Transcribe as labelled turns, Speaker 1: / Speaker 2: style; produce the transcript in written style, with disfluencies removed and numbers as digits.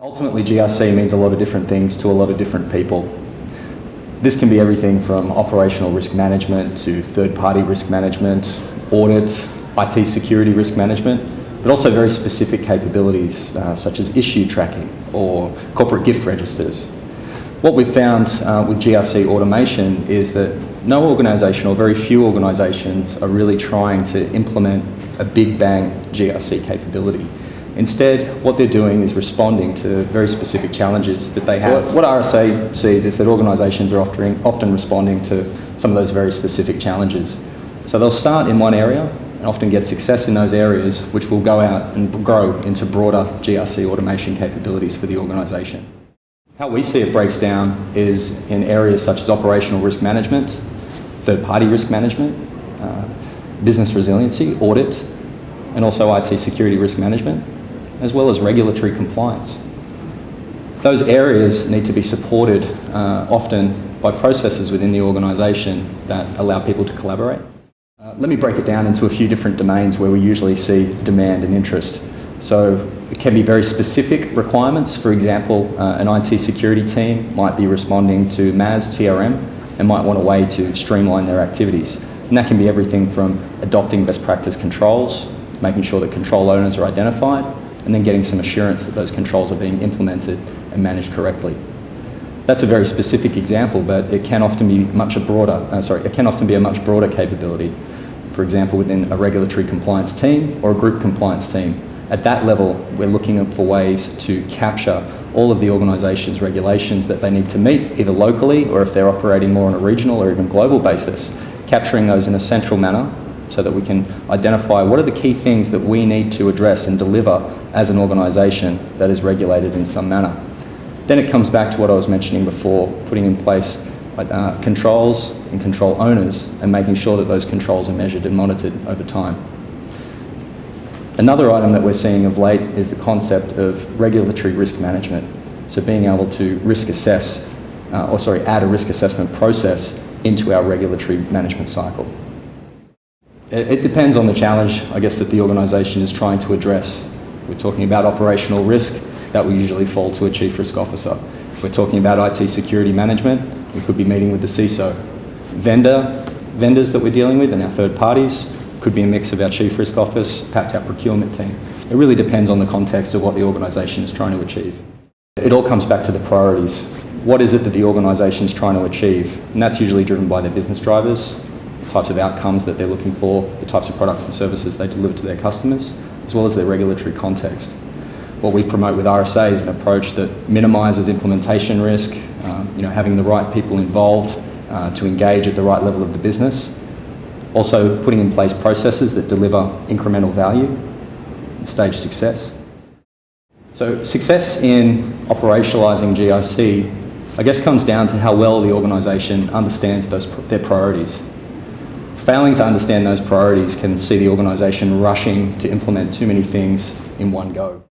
Speaker 1: Ultimately, GRC means a lot of different things to a lot of different people. This can be everything from operational risk management to third-party risk management, audit, IT security risk management, but also very specific capabilities such as issue tracking or corporate gift registers. What we've found with GRC automation is that no organisation or very few organisations are really trying to implement a big bang GRC capability. Instead, what they're doing is responding to very specific challenges that they have. So what RSA sees is that organisations are often responding to some of those very specific challenges. So they'll start in one area and often get success in those areas, which will go out and grow into broader GRC automation capabilities for the organisation. How we see it breaks down is in areas such as operational risk management, third-party risk management, business resiliency, audit, and also IT security risk management, as well as regulatory compliance. Those areas need to be supported often by processes within the organisation that allow people to collaborate. Let me break it down into a few different domains where we usually see demand and interest. So it can be very specific requirements. For example, an IT security team might be responding to MAS TRM and might want a way to streamline their activities. And that can be everything from adopting best practice controls, making sure that control owners are identified, and then getting some assurance that those controls are being implemented and managed correctly. That's a very specific example, but it can often be a much broader capability. For example, within a regulatory compliance team or a group compliance team. At that level, we're looking for ways to capture all of the organisation's regulations that they need to meet, either locally or if they're operating more on a regional or even global basis, capturing those in a central manner so that we can identify what are the key things that we need to address and deliver as an organisation that is regulated in some manner. Then it comes back to what I was mentioning before, putting in place controls and control owners and making sure that those controls are measured and monitored over time. Another item that we're seeing of late is the concept of regulatory risk management. So being able to add a risk assessment process into our regulatory management cycle. It depends on the challenge, I guess, that the organisation is trying to address. If we're talking about operational risk, that will usually fall to a chief risk officer. If we're talking about IT security management, we could be meeting with the CISO. Vendors that we're dealing with and our third parties could be a mix of our chief risk office, perhaps our procurement team. It really depends on the context of what the organisation is trying to achieve. It all comes back to the priorities. What is it that the organisation is trying to achieve? And that's usually driven by their business drivers, the types of outcomes that they're looking for, the types of products and services they deliver to their customers, as well as their regulatory context. What we promote with RSA is an approach that minimises implementation risk, having the right people involved to engage at the right level of the business. Also putting in place processes that deliver incremental value and stage success. So success in operationalising GRC, I guess, comes down to how well the organisation understands their priorities. Failing to understand those priorities can see the organisation rushing to implement too many things in one go.